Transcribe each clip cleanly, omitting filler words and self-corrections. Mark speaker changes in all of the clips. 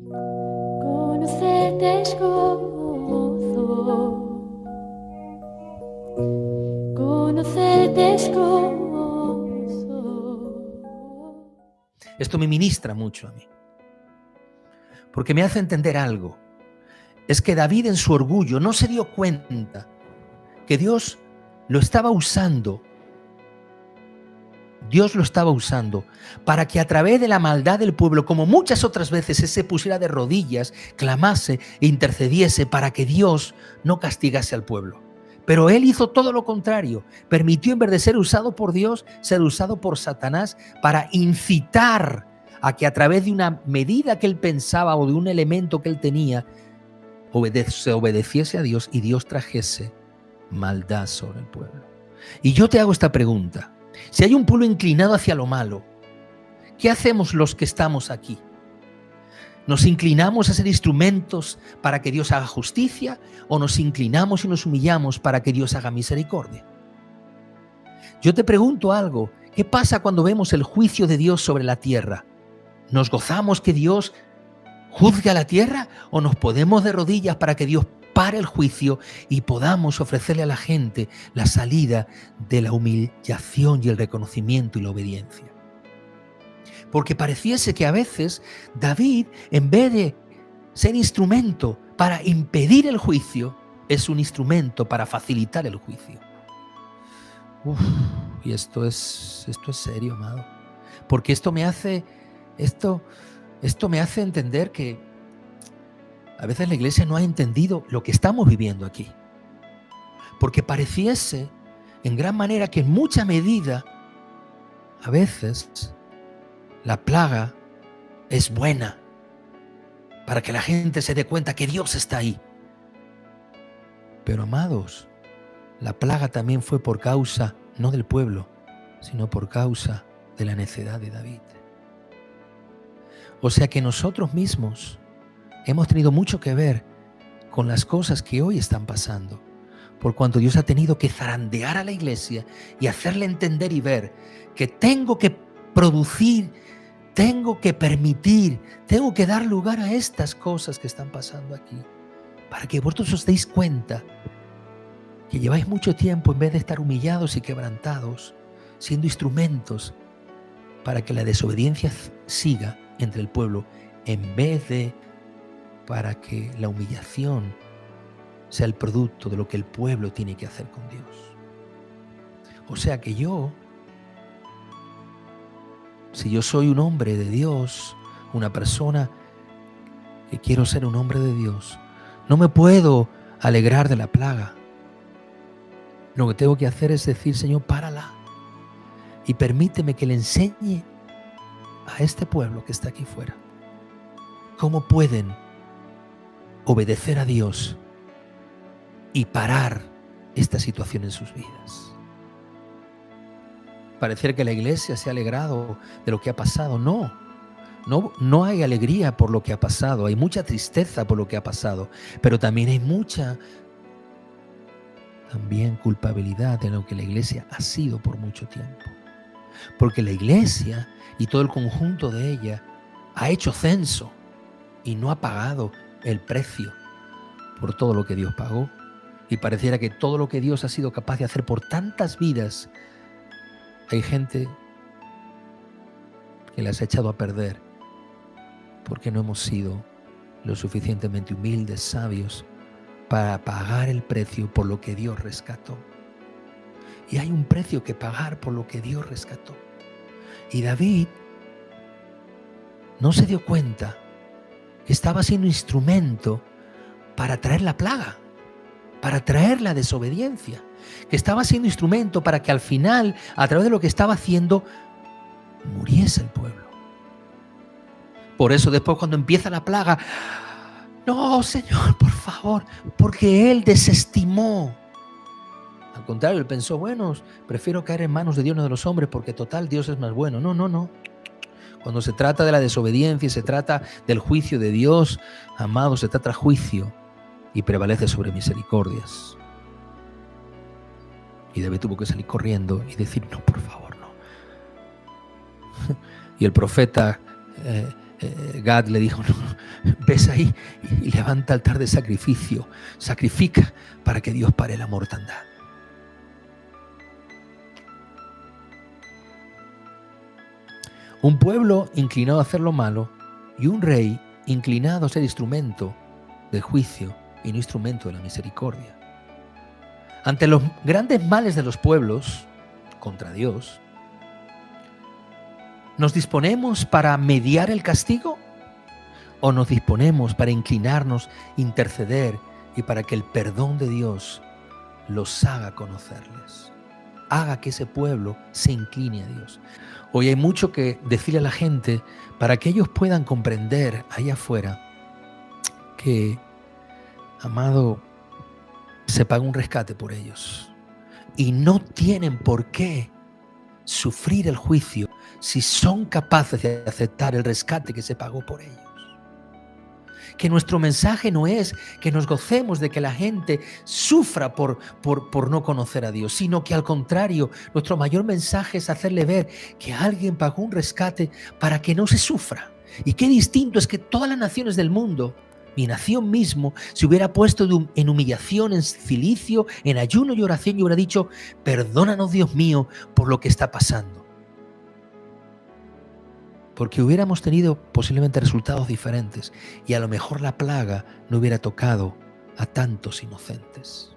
Speaker 1: Conocerte es gozo, conocerte es gozo.
Speaker 2: Esto me ministra mucho a mí, porque me hace entender algo. Es que David en su orgullo no se dio cuenta que Dios lo estaba usando. Dios lo estaba usando para que a través de la maldad del pueblo, como muchas otras veces, él se pusiera de rodillas, clamase e intercediese para que Dios no castigase al pueblo. Pero él hizo todo lo contrario. Permitió, en vez de ser usado por Dios, ser usado por Satanás para incitar a que a través de una medida que él pensaba o de un elemento que él tenía, se obedeciese a Dios y Dios trajese maldad sobre el pueblo. Y yo te hago esta pregunta. Si hay un pueblo inclinado hacia lo malo, ¿qué hacemos los que estamos aquí? ¿Nos inclinamos a ser instrumentos para que Dios haga justicia o nos inclinamos y nos humillamos para que Dios haga misericordia? Yo te pregunto algo. ¿Qué pasa cuando vemos el juicio de Dios sobre la tierra? ¿Nos gozamos que Dios juzgue a la tierra o nos ponemos de rodillas para que Dios pare el juicio y podamos ofrecerle a la gente la salida de la humillación y el reconocimiento y la obediencia? Porque pareciese que a veces David, en vez de ser instrumento para impedir el juicio, es un instrumento para facilitar el juicio. Y esto es serio, amado. Porque esto me hace entender que a veces la iglesia no ha entendido lo que estamos viviendo aquí. Porque pareciese en gran manera que en mucha medida, a veces, la plaga es buena para que la gente se dé cuenta que Dios está ahí. Pero, amados, la plaga también fue por causa, no del pueblo, sino por causa de la necedad de David. O sea que nosotros mismos hemos tenido mucho que ver con las cosas que hoy están pasando, por cuanto Dios ha tenido que zarandear a la iglesia y hacerle entender y ver que tengo que producir, tengo que permitir, tengo que dar lugar a estas cosas que están pasando aquí, para que vosotros os deis cuenta que lleváis mucho tiempo, en vez de estar humillados y quebrantados, siendo instrumentos para que la desobediencia siga entre el pueblo, en vez de para que la humillación sea el producto de lo que el pueblo tiene que hacer con Dios. O sea que si yo soy un hombre de Dios, una persona que quiero ser un hombre de Dios, no me puedo alegrar de la plaga. Lo que tengo que hacer es decir, Señor, párala y permíteme que le enseñe a este pueblo que está aquí fuera cómo pueden obedecer a Dios y parar esta situación en sus vidas. Parecer que la iglesia se ha alegrado de lo que ha pasado. No hay alegría por lo que ha pasado, hay mucha tristeza por lo que ha pasado, pero también hay mucha culpabilidad de lo que la iglesia ha sido por mucho tiempo. Porque la iglesia y todo el conjunto de ella ha hecho censo y no ha pagado el precio por todo lo que Dios pagó. Y pareciera que todo lo que Dios ha sido capaz de hacer por tantas vidas, hay gente que las ha echado a perder porque no hemos sido lo suficientemente humildes, sabios, para pagar el precio por lo que Dios rescató. Y hay un precio que pagar por lo que Dios rescató. Y David no se dio cuenta que estaba siendo instrumento para traer la plaga, para traer la desobediencia, que estaba siendo instrumento para que al final, a través de lo que estaba haciendo, muriese el pueblo. Por eso después, cuando empieza la plaga, no, Señor, por favor, porque él desestimó. Al contrario, él pensó, bueno, prefiero caer en manos de Dios, no de los hombres, porque total, Dios es más bueno. No. Cuando se trata de la desobediencia, se trata del juicio de Dios, amado, se trata de juicio y prevalece sobre misericordias. Y David tuvo que salir corriendo y decir, no, por favor, no. Y el profeta Gad le dijo, no, ves ahí y levanta altar de sacrificio, sacrifica para que Dios pare la mortandad. Un pueblo inclinado a hacer lo malo y un rey inclinado a ser instrumento del juicio y no instrumento de la misericordia. Ante los grandes males de los pueblos contra Dios, ¿nos disponemos para mediar el castigo o nos disponemos para inclinarnos, interceder y para que el perdón de Dios los haga conocerles? Haga que ese pueblo se incline a Dios. Hoy hay mucho que decirle a la gente para que ellos puedan comprender allá afuera que, amado, se paga un rescate por ellos y no tienen por qué sufrir el juicio si son capaces de aceptar el rescate que se pagó por ellos. Que nuestro mensaje no es que nos gocemos de que la gente sufra por no conocer a Dios, sino que al contrario, nuestro mayor mensaje es hacerle ver que alguien pagó un rescate para que no se sufra. Y qué distinto es que todas las naciones del mundo, mi nación mismo, se hubiera puesto en humillación, en cilicio, en ayuno y oración y hubiera dicho, perdónanos Dios mío por lo que está pasando. Porque hubiéramos tenido posiblemente resultados diferentes y a lo mejor la plaga no hubiera tocado a tantos inocentes.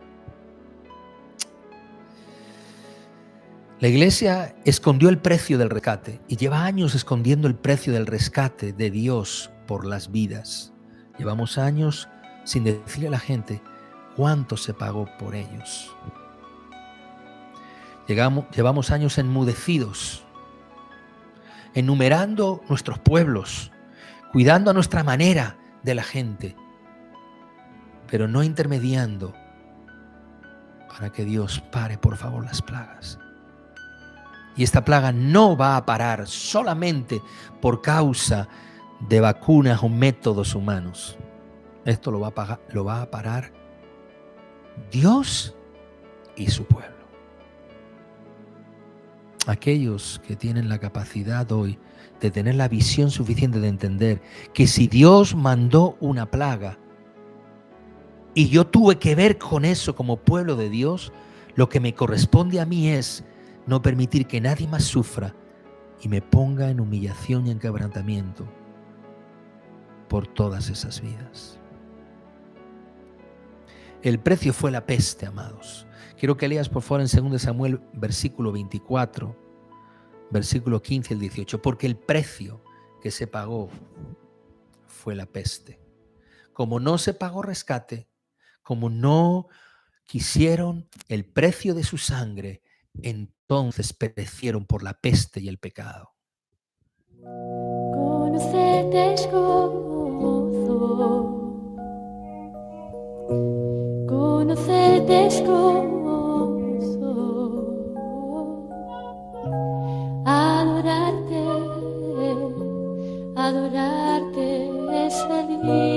Speaker 2: La iglesia escondió el precio del rescate y lleva años escondiendo el precio del rescate de Dios por las vidas. Llevamos años sin decirle a la gente cuánto se pagó por ellos. Llevamos años enmudecidos, enumerando nuestros pueblos, cuidando a nuestra manera de la gente, pero no intermediando para que Dios pare, por favor, las plagas. Y esta plaga no va a parar solamente por causa de vacunas o métodos humanos. Esto lo va a parar Dios y su pueblo. Aquellos que tienen la capacidad hoy de tener la visión suficiente de entender que si Dios mandó una plaga y yo tuve que ver con eso como pueblo de Dios, lo que me corresponde a mí es no permitir que nadie más sufra y me ponga en humillación y en quebrantamiento por todas esas vidas. El precio fue la peste, amados. Quiero que leas por favor en 2 Samuel, versículo 24, versículo 15 al 18, porque el precio que se pagó fue la peste. Como no se pagó rescate, como no quisieron el precio de su sangre, entonces perecieron por la peste y el pecado.
Speaker 1: Conocerte es gozo, conocerte es gozo, adorarte es feliz.